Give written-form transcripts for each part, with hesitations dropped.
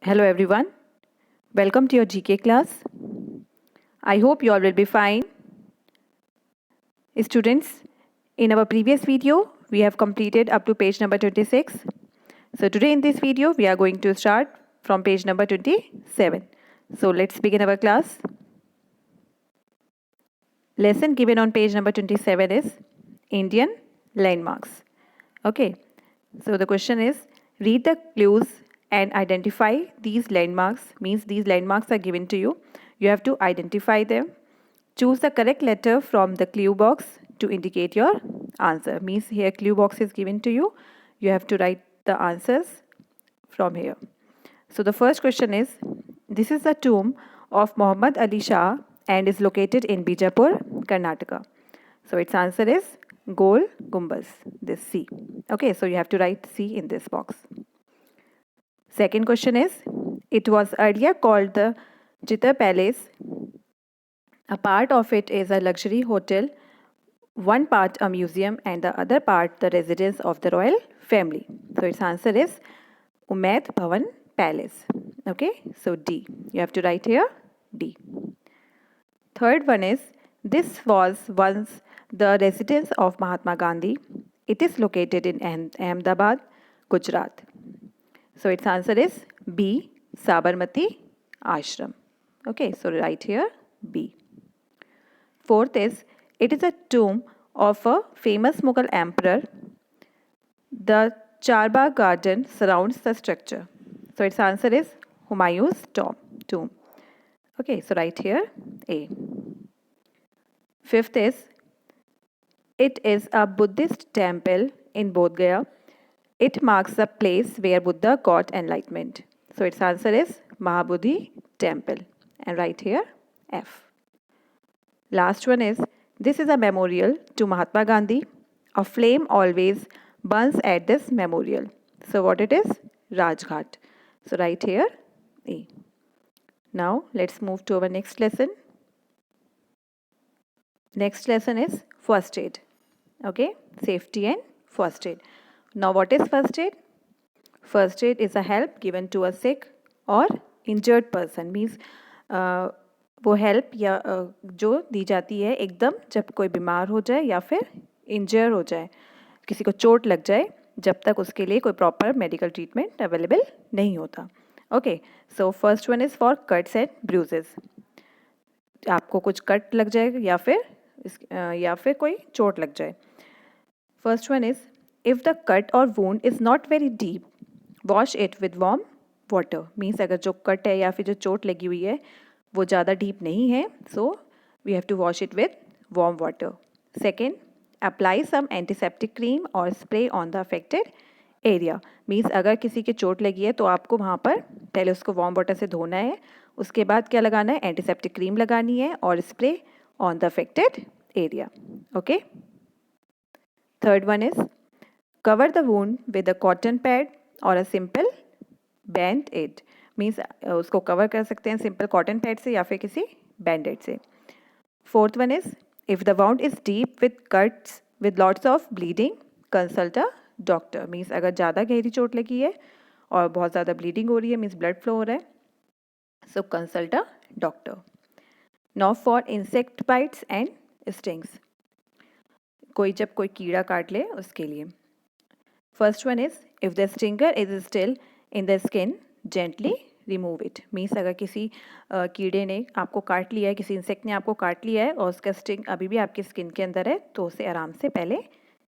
Hello everyone, welcome to your GK class. I hope you all will be fine. Students, in our previous video, we have completed up to page number 26. So today in this video, we are going to start from page number 27. So let's begin our class. Lesson given on page number 27 is Indian landmarks. Okay, so the question is read the clues and identify these landmarks. Means these landmarks are given to you. You have to identify them. Choose the correct letter from the clue box to indicate your answer. Means here clue box is given to you. You have to write the answers from here. So the first question is, this is the tomb of Muhammad Ali Shah and is located in Bijapur, Karnataka. So its answer is Gol Gumbaz, this C. Okay, so you have to write C in this box. Second question is, it was earlier called the Chitta Palace. A part of it is a luxury hotel, one part a museum and the other part the residence of the royal family. So its answer is Umaid Bhawan Palace. Okay, so D. You have to write here D. Third one is, this was once the residence of Mahatma Gandhi. It is located in Ahmedabad, Gujarat. So its answer is B. Sabarmati Ashram. Okay, so write here B. Fourth is, it is a tomb of a famous Mughal emperor. The Charbagh garden surrounds the structure. So its answer is Humayun's tomb. Okay, so write here A. Fifth is, it is a Buddhist temple in Bodh Gaya. It marks the place where Buddha got enlightenment. So its answer is Mahabodhi temple. And write here F. Last one is, this is a memorial to Mahatma Gandhi. A flame always burns at this memorial. So what it is? Rajghat. So write here A. Now let's move to our next lesson. Next lesson is first aid. Okay, safety and first aid. Now what is first aid? First aid is a help given to a sick or injured person. Means वो help या जो दी जाती है एकदम जब कोई बीमार हो जाए या फिर इंजर हो जाए, किसी को चोट लग जाए, जब तक उसके लिए कोई प्रॉपर मेडिकल ट्रीटमेंट अवेलेबल नहीं होता. Okay, so first one is for cuts and bruises. आपको कुछ कट लग जाए या फिर कोई चोट लग जाए. First one is, if the cut और wound is not very deep, wash it with warm water. Means अगर जो कट है या फिर जो चोट लगी हुई है वो ज़्यादा डीप नहीं है, so we have to wash it with warm water. Second, apply some antiseptic cream और spray on the affected area. Means अगर किसी की चोट लगी है तो आपको वहाँ पर पहले उसको वार्म वाटर से धोना है, उसके बाद क्या लगाना है, एंटीसेप्टिक क्रीम लगानी है और spray on the affected area. Okay. Third one is, cover the wound with a cotton pad और a simple band aid. Means उसको कवर कर सकते हैं सिंपल कॉटन पैड से या फिर किसी बैंडेड से. Fourth one is, if the wound is deep with cuts with lots of bleeding, consult a doctor. Means अगर ज़्यादा गहरी चोट लगी है और बहुत ज़्यादा ब्लीडिंग हो रही है, मीन्स ब्लड फ्लो हो रहा है, so consult a doctor. Now for insect bites and stings. जब कोई कीड़ा काट ले उसके लिए. First one is, if the stinger is still in the skin, gently remove it. Means अगर किसी कीड़े ने आपको काट लिया है, किसी इंसेक्ट ने आपको काट लिया है और उसका स्टिंग अभी भी आपकी स्किन के अंदर है, तो उसे आराम से पहले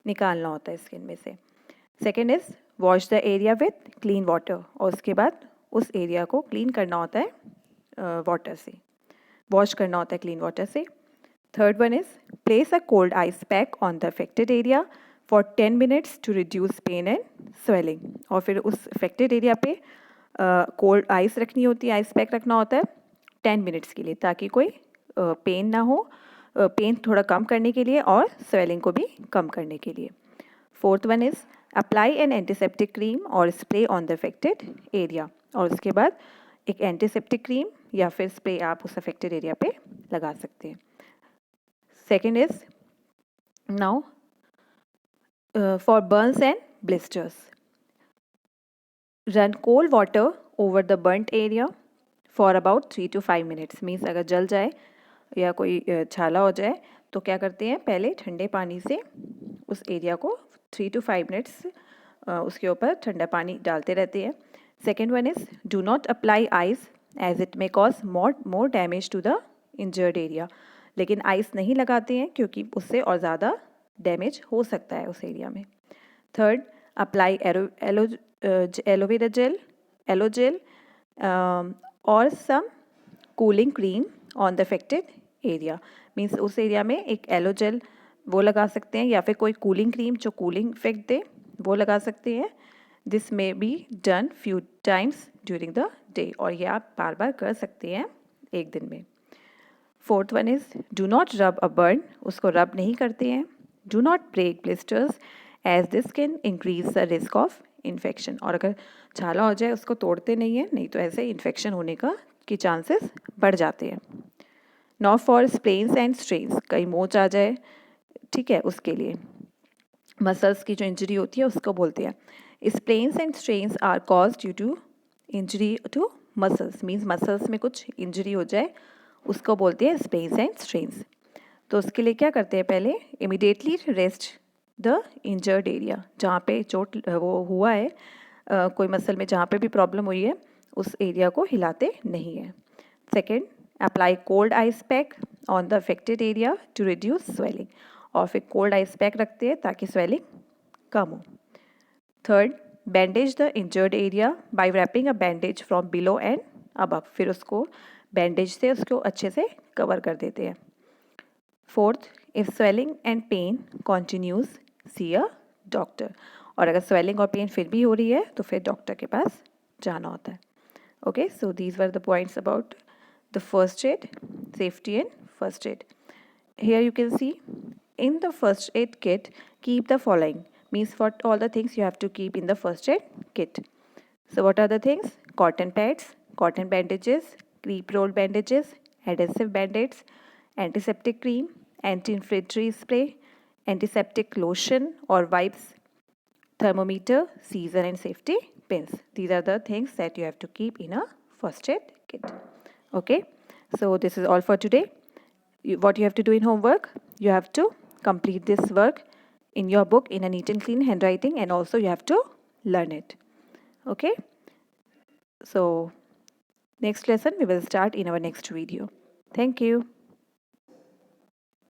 निकालना होता है स्किन में से. Second is, wash the area with clean water. और उसके बाद उस एरिया को क्लीन करना होता है वाटर से, वॉश करना होता है क्लीन वाटर से. Third one is, place a cold ice pack on the affected area for 10 minutes to reduce pain and swelling. और फिर उस अफेक्टेड एरिया पे कोल्ड आइस रखनी होती है, आइस पैक रखना होता है 10 मिनट्स के लिए, ताकि कोई पेन ना हो, पेन थोड़ा कम करने के लिए और स्वेलिंग को भी कम करने के लिए. Fourth one is, apply an antiseptic cream और spray on the affected area. और उसके बाद एक एंटीसेप्टिक क्रीम या फिर स्प्रे आप उस अफेक्टेड एरिया पे लगा सकते हैं. Second is, now for burns and blisters, run cold water over the burnt area for about 3 to 5 minutes. Means अगर जल जाए या कोई छाला हो जाए तो क्या करते हैं, पहले ठंडे पानी से उस एरिया को 3 to 5 मिनट्स उसके ऊपर ठंडा पानी डालते रहते हैं. Second one is do not apply ice as it may cause more damage to the injured area. लेकिन आइस नहीं लगाते हैं क्योंकि उससे और ज़्यादा डैमेज हो सकता है उस एरिया में. Third, apply aloe vera gel, aloe gel और some cooling cream on the affected area. Means उस एरिया में एक एलोजेल वो लगा सकते हैं या फिर कोई कूलिंग क्रीम जो कूलिंग इफेक्ट दे वो लगा सकते हैं. This may be done few times during the day. और ये आप बार बार कर सकते हैं एक दिन में. Fourth one is do not rub a burn. उसको रब नहीं करते हैं. Do not break blisters as this can increase the risk of infection. और अगर छाला हो जाए उसको तोड़ते नहीं हैं, नहीं तो ऐसे इन्फेक्शन होने की चांसेस बढ़ जाते हैं. Not for sprains and strains. कहीं मोच आ जाए, ठीक है, उसके लिए मसल्स की जो इंजरी होती है उसको बोलते हैं. Sprains and strains are caused due to injury to muscles. Means muscles में कुछ इंजरी हो जाए उसको बोलते हैं स्प्रेन्स एंड स्ट्रेन्स. तो उसके लिए क्या करते हैं, पहले immediately rest the injured area. जहाँ पे चोट वो हुआ है, कोई मसल में जहाँ पे भी प्रॉब्लम हुई है उस एरिया को हिलाते नहीं है. Second, apply cold ice pack on the affected area to reduce swelling. और फिर कोल्ड आइस पैक रखते हैं ताकि स्वेलिंग कम हो. Third, bandage the injured area by wrapping a bandage from below and above. फिर उसको बैंडेज से उसको अच्छे से कवर कर देते हैं. Fourth, if swelling and pain continues see a doctor. और अगर स्वेलिंग और पेन फिर भी हो रही है तो फिर डॉक्टर के पास जाना होता है. Okay, so these were the points about the first aid, safety and first aid. Here you can see in the first aid kit, keep the following. Means for all the things you have to keep in the first aid kit. So what are the things? Cotton pads, cotton bandages, crepe roll bandages, adhesive band-aids, antiseptic cream, anti-inflammatory spray, antiseptic lotion or wipes, thermometer, season and safety pins. These are the things that you have to keep in a first aid kit. Okay, so this is all for today. What you have to do in homework, you have to complete this work in your book in a neat and clean handwriting, and also you have to learn it. Okay, so next lesson we will start in our next video. Thank you.